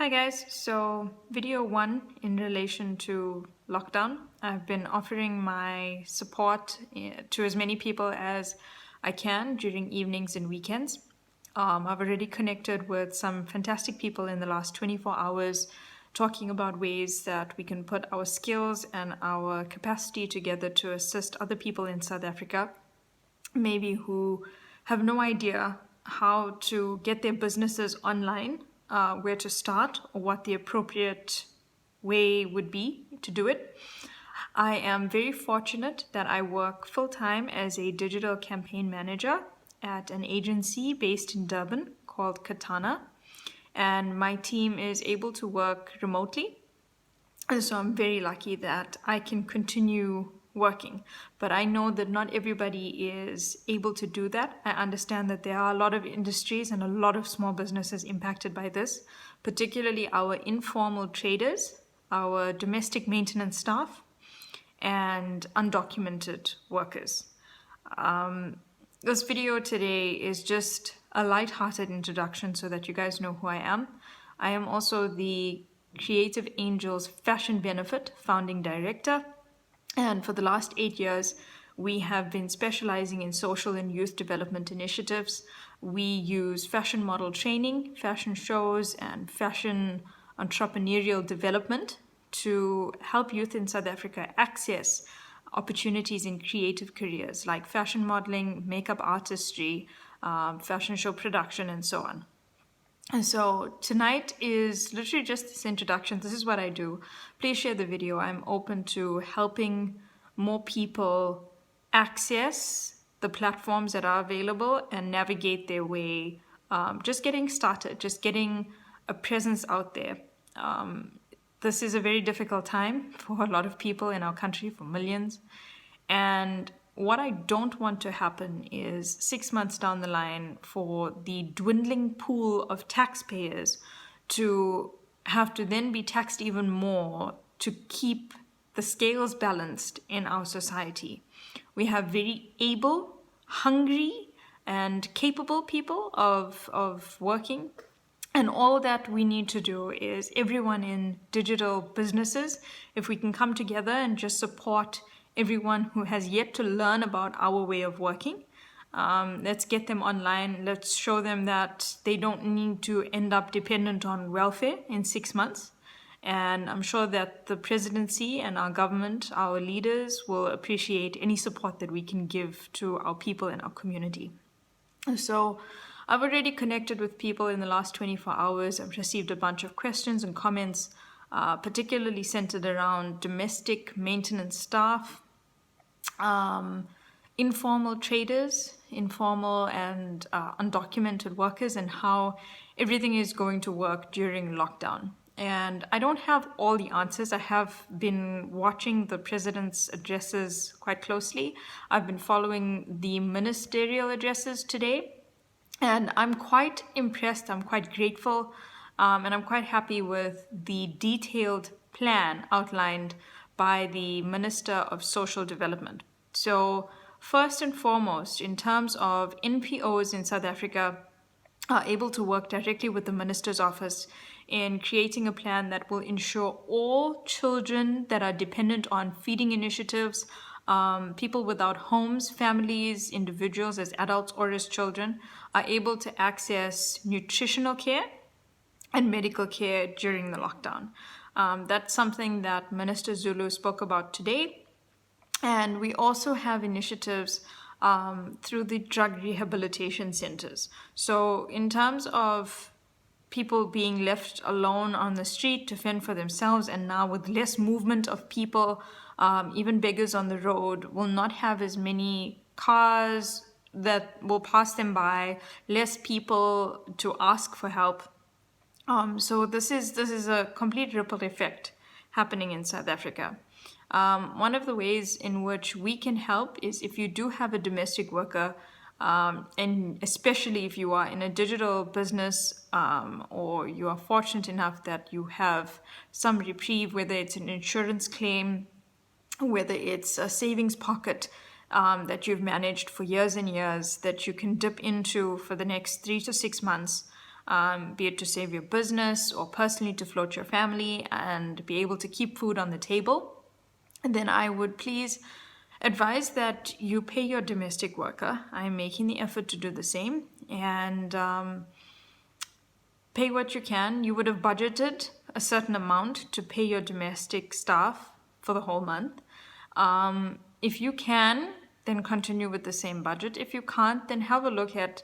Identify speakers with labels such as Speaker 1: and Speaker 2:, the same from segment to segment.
Speaker 1: Hi guys, so video one in relation to lockdown. I've been offering my support to as many people as I can during evenings and weekends. I've already connected with some fantastic people in the last 24 hours talking about ways that we can put our skills and our capacity together to assist other people in South Africa, maybe who have no idea how to get their businesses online, where to start, or what the appropriate way would be to do it. I am very fortunate that I work full-time as a digital campaign manager at an agency based in Durban called Katana, and my team is able to work remotely. And so I'm very lucky that I can continue working. But I know that not everybody is able to do that. I understand that there are a lot of industries and a lot of small businesses impacted by this, particularly our informal traders, our domestic maintenance staff, and undocumented workers. This video today is just a light-hearted introduction so that you guys know who I am. I am also the Creative Angels Fashion Benefit founding director, and for the last 8 years we have been specializing in social and youth development initiatives. We use fashion model training, fashion shows, and fashion entrepreneurial development to help youth in South Africa access opportunities in creative careers like fashion modeling, makeup artistry, fashion show production, and so on. And so tonight is literally just this introduction. This is what I do. Please share the video. I'm open to helping more people access the platforms that are available and navigate their way, just getting started, just getting a presence out there. This is a very difficult time for a lot of people in our country, for millions. And what I don't want to happen is 6 months down the line for the dwindling pool of taxpayers to have to then be taxed even more to keep the scales balanced in our society. We have very able, hungry, and capable people of working. And all that we need to do is everyone in digital businesses, if we can come together and just support everyone who has yet to learn about our way of working. Let's get them online. Let's show them that they don't need to end up dependent on welfare in 6 months. And I'm sure that the presidency and our government, our leaders, will appreciate any support that we can give to our people in our community. So I've already connected with people in the last 24 hours. I've received a bunch of questions and comments, particularly centered around domestic maintenance staff, informal traders, informal and undocumented workers, and how everything is going to work during lockdown. And I don't have all the answers. I have been watching the president's addresses quite closely. I've been following the ministerial addresses today, and I'm quite impressed. I'm quite grateful, and I'm quite happy with the detailed plan outlined by the Minister of Social Development. So first and foremost, in terms of NPOs in South Africa are able to work directly with the Minister's office in creating a plan that will ensure all children that are dependent on feeding initiatives, people without homes, families, individuals as adults or as children, are able to access nutritional care and medical care during the lockdown. That's something that Minister Zulu spoke about today. And we also have initiatives through the drug rehabilitation centers. So in terms of people being left alone on the street to fend for themselves, and now with less movement of people, even beggars on the road will not have as many cars that will pass them by, less people to ask for help. So this is a complete ripple effect happening in South Africa. One of the ways in which we can help is if you do have a domestic worker, and especially if you are in a digital business, or you are fortunate enough that you have some reprieve, whether it's an insurance claim, whether it's a savings pocket that you've managed for years and years that you can dip into for the next 3 to 6 months. be it to save your business or personally to float your family and be able to keep food on the table, then I would please advise that you pay your domestic worker. I'm making the effort to do the same, and pay what you can. You would have budgeted a certain amount to pay your domestic staff for the whole month. If you can, then continue with the same budget. If you can't, then have a look at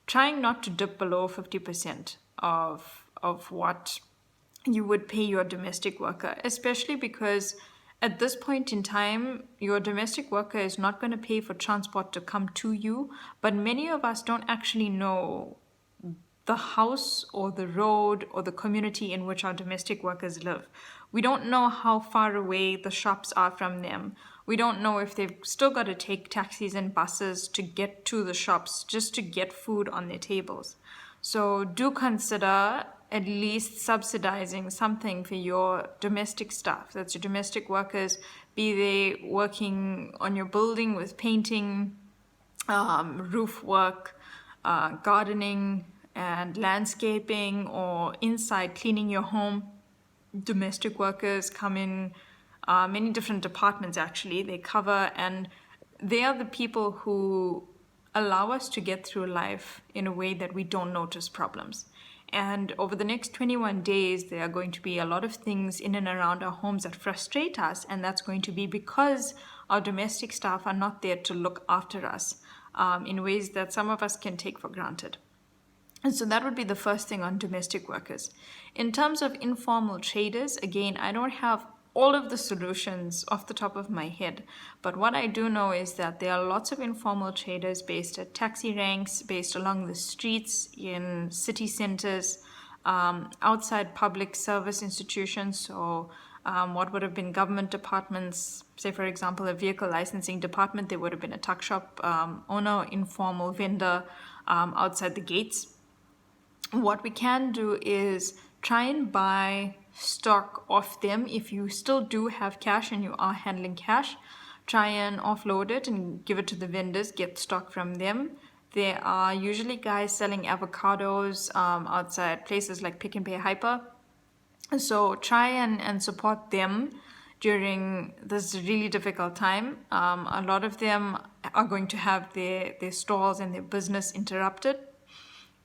Speaker 1: trying not to dip below 50% of what you would pay your domestic worker, especially because at this point in time, your domestic worker is not going to pay for transport to come to you, but many of us don't actually know the house or the road or the community in which our domestic workers live. We don't know how far away the shops are from them. We don't know if they've still got to take taxis and buses to get to the shops just to get food on their tables. So do consider at least subsidizing something for your domestic staff. That's your domestic workers, be they working on your building with painting, roof work, gardening, and landscaping, or inside cleaning your home. Domestic workers come in many different departments, actually. They cover, and they are the people who allow us to get through life in a way that we don't notice problems. And over the next 21 days, there are going to be a lot of things in and around our homes that frustrate us, and that's going to be because our domestic staff are not there to look after us in ways that some of us can take for granted. And so that would be the first thing on domestic workers. In terms of informal traders, again, I don't have all of the solutions off the top of my head, but what I do know is that there are lots of informal traders based at taxi ranks, based along the streets, in city centers, outside public service institutions, so what would have been government departments, say for example a vehicle licensing department, there would have been a tuck shop owner, informal vendor outside the gates. What we can do is try and buy stock off them. If you still do have cash and you are handling cash, try and offload it and give it to the vendors, get stock from them. There are usually guys selling avocados outside places like Pick n Pay Hyper. So try and support them during this really difficult time. A lot of them are going to have their stalls and their business interrupted.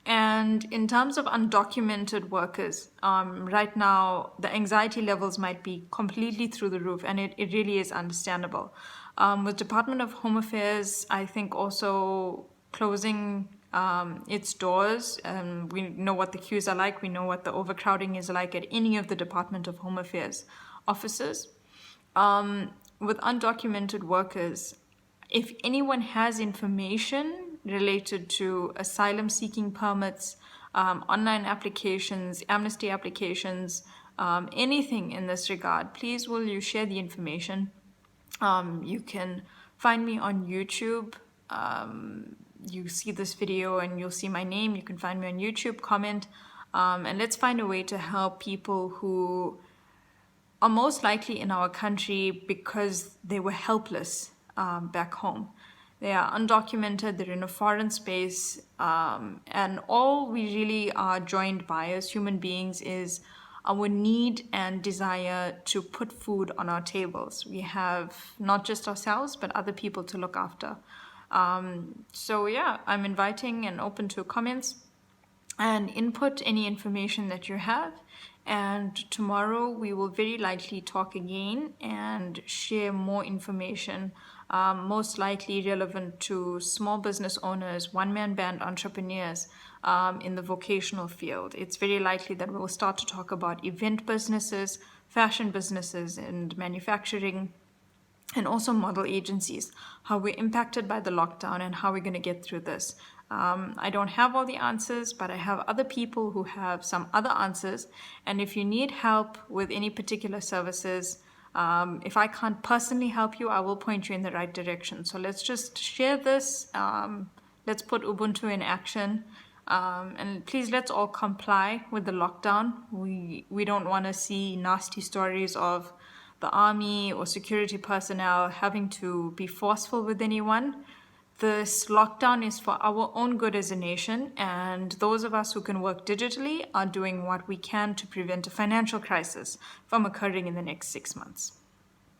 Speaker 1: And in terms of undocumented workers, right now the anxiety levels might be completely through the roof, and it really is understandable. With Department of Home Affairs, I think also closing its doors. We know what the queues are like. We know what the overcrowding is like at any of the Department of Home Affairs offices. With undocumented workers, if anyone has information related to asylum seeking permits, online applications, amnesty applications, anything in this regard, please will you share the information. You can find me on YouTube. You see this video and you'll see my name. You can find me on YouTube, comment, and let's find a way to help people who are most likely in our country because they were helpless back home. They are undocumented, they're in a foreign space, and all we really are joined by as human beings is our need and desire to put food on our tables. We have not just ourselves, but other people to look after. So yeah, I'm inviting and open to comments and input any information that you have. And tomorrow we will very likely talk again and share more information, most likely relevant to small business owners, one-man band entrepreneurs in the vocational field. It's very likely that we will start to talk about event businesses, fashion businesses, and manufacturing, and also model agencies, how we're impacted by the lockdown and how we're going to get through this. I don't have all the answers, but I have other people who have some other answers. And if you need help with any particular services, if I can't personally help you, I will point you in the right direction. So let's just share this. Let's put Ubuntu in action. And please, let's all comply with the lockdown. We don't want to see nasty stories of the army or security personnel having to be forceful with anyone. This lockdown is for our own good as a nation, and those of us who can work digitally are doing what we can to prevent a financial crisis from occurring in the next 6 months.